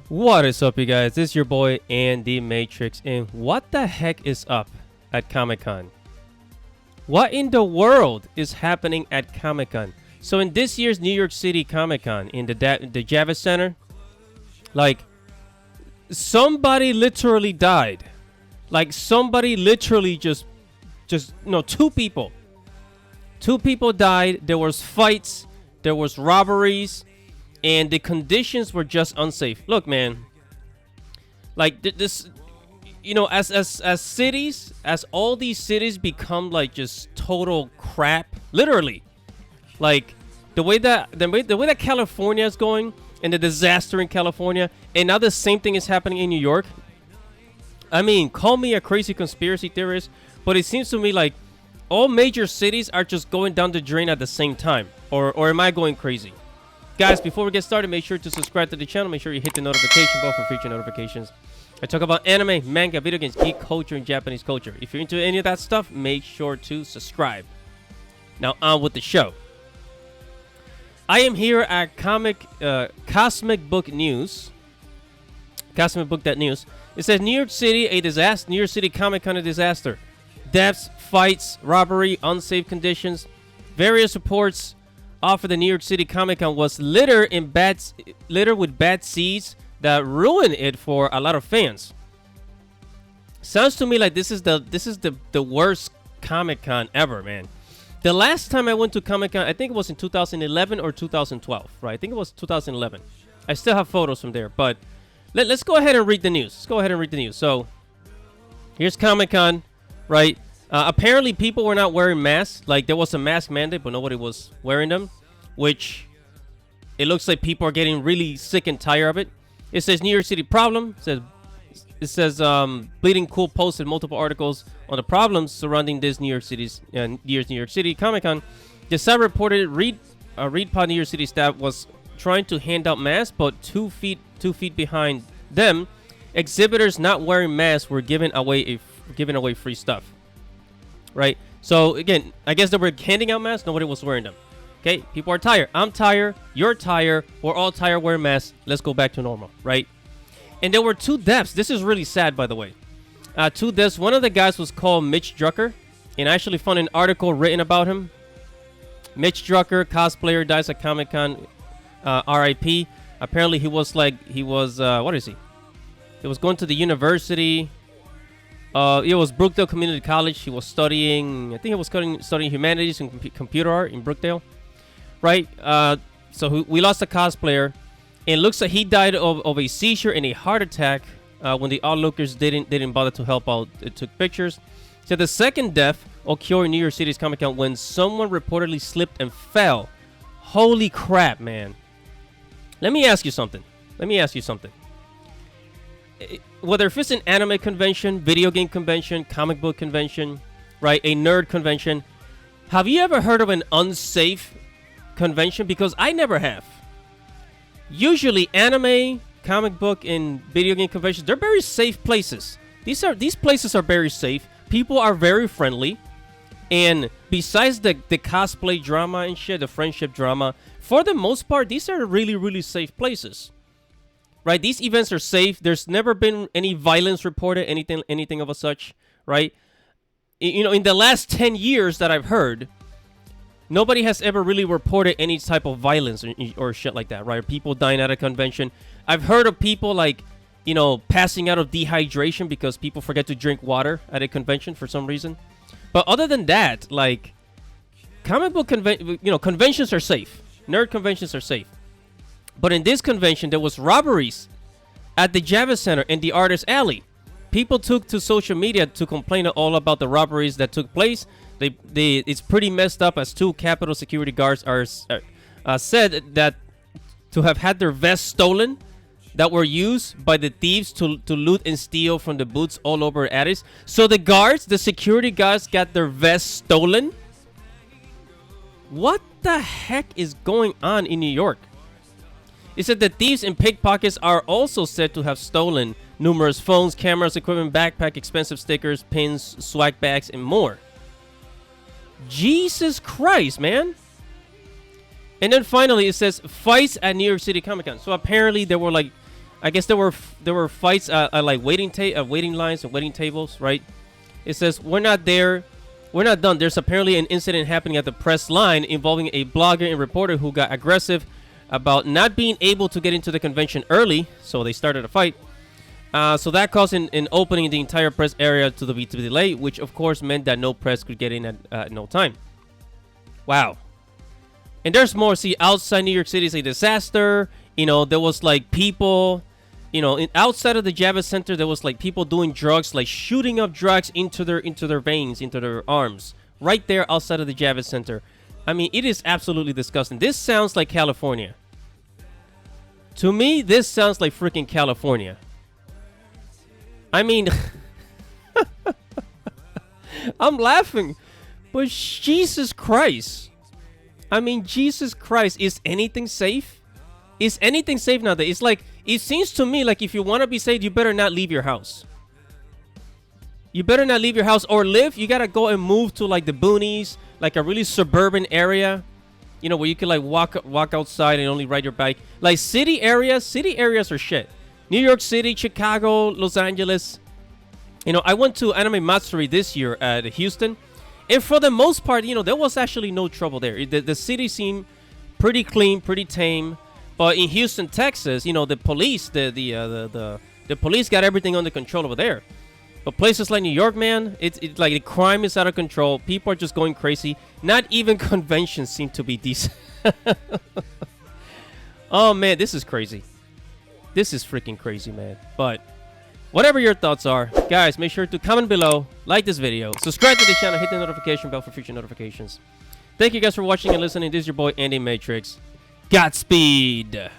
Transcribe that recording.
What is up, you guys? This is your boy Andy Matrix, and what the heck is up at Comic-Con? What in the world is happening at Comic-Con? So in this year's New York City Comic-Con in the Javits Center, like, somebody literally died. Like, somebody literally just two people. Two people died. There was fights. There was robberies. And the conditions were just unsafe. Look, man. Like, this, as cities, as all these cities become, like, just total crap. Literally. Like, the way that California is going, and the disaster in California, and now the same thing is happening in New York. I mean, call me a crazy conspiracy theorist, but it seems to me like all major cities are just going down the drain at the same time. Or am I going crazy? Guys, before we get started, make sure to subscribe to the channel. Make sure you hit the notification bell for future notifications. I talk about anime, manga, video games, geek culture, and Japanese culture. If you're into any of that stuff, make sure to subscribe. Now, on with the show. I am here at Cosmic Book News. Cosmic Book News. It says New York City, a disaster. New York City Comic-Con, a disaster. Deaths, fights, robbery, unsafe conditions. Various reports offer the New York City Comic-Con was littered with bad seeds that ruined it for a lot of fans. Sounds to me like this is the worst Comic-Con ever, man. The last time I went to Comic-Con, I think it was in 2011 or 2012, right? I think it was 2011. I still have photos from there, but let's go ahead and read the news. So, here's Comic-Con, right? Apparently, people were not wearing masks. Like, there was a mask mandate, but nobody was wearing them, which it looks like people are getting really sick and tired of it. It says New York City problem. It says Bleeding Cool posted multiple articles on the problems surrounding this New York City's New York City Comic-Con. The site reported ReedPod New York City staff was trying to hand out masks, but two feet behind them, exhibitors not wearing masks were giving away free stuff. Right? So, again, I guess they were handing out masks. Nobody was wearing them. Okay? People are tired. I'm tired. You're tired. We're all tired wearing masks. Let's go back to normal. Right? And there were two deaths. This is really sad, by the way. Two deaths. One of the guys was called Mitch Drucker. And I actually found an article written about him. Mitch Drucker, cosplayer, dies at Comic-Con. R.I.P. Apparently, he was, what is he? He was going to the university. It was Brookdale Community College. He was studying, I think he was studying humanities and computer art in Brookdale, right? So we lost a cosplayer, and it looks like he died of a seizure and a heart attack when the onlookers didn't bother to help out. It took pictures. So the second death occurred in New York City's Comic-Con when someone reportedly slipped and fell. Holy crap, man! Let me ask you something. Whether if it's an anime convention, video game convention, comic book convention, right, a nerd convention, have you ever heard of an unsafe convention? Because I never have. Usually, anime, comic book, and video game conventions, they're very safe places. These places are very safe. People are very friendly. And besides the cosplay drama and shit, the friendship drama, for the most part, these are really, really safe places. Right, these events are safe. There's never been any violence reported, anything of a such. Right, in the last 10 years that I've heard, nobody has ever really reported any type of violence or shit like that. Right, people dying at a convention. I've heard of people passing out of dehydration because people forget to drink water at a convention for some reason. But other than that, like, comic book conventions are safe. Nerd conventions are safe. But in this convention, there was robberies at the Javits Center in the Artist Alley. People took to social media to complain all about the robberies that took place. It's pretty messed up, as two Capitol security guards are said that to have had their vests stolen that were used by the thieves to loot and steal from the booths all over Addis. So the security guards got their vests stolen? What the heck is going on in New York? It said the thieves and pickpockets are also said to have stolen numerous phones, cameras, equipment, backpack, expensive stickers, pins, swag bags, and more. Jesus Christ, man. And then finally, it says fights at New York City Comic Con. So apparently there were like I guess there were fights at like waiting lines and waiting tables, right? It says we're not there. We're not done. There's apparently an incident happening at the press line involving a blogger and reporter who got aggressive about not being able to get into the convention early, so they started a fight. So that caused an opening the entire press area to be delayed, which of course meant that no press could get in at no time. Wow. And there's more. See, outside New York City is a disaster. You know, there was like people, you know, outside of the Javits Center, there was like people doing drugs, like shooting up drugs into their veins, into their arms, right there outside of the Javits Center. I mean, it is absolutely disgusting. This sounds like California. To me, this sounds like freaking California. I mean, I'm laughing, but Jesus Christ. I mean, Jesus Christ, is anything safe? Is anything safe nowadays? It's like, it seems to me like if you want to be safe, you better not leave your house. You better not leave your house, or live. You got to go and move to like the boonies, like a really suburban area, you know, where you can like walk outside and only ride your bike. Like city areas are shit. New York City, Chicago, Los Angeles. You know, I went to Anime Matsuri this year at Houston, and for the most part, you know, there was actually no trouble there. The city seemed pretty clean, pretty tame. But in Houston, Texas, you know, the police, the police got everything under control over there. But places like New York, man, it's like the crime is out of control. People are just going crazy. Not even conventions seem to be decent. Oh, man, this is crazy. This is freaking crazy, man. But whatever your thoughts are, guys, make sure to comment below, like this video, subscribe to the channel, hit the notification bell for future notifications. Thank you guys for watching and listening. This is your boy, Andy Matrix. Godspeed.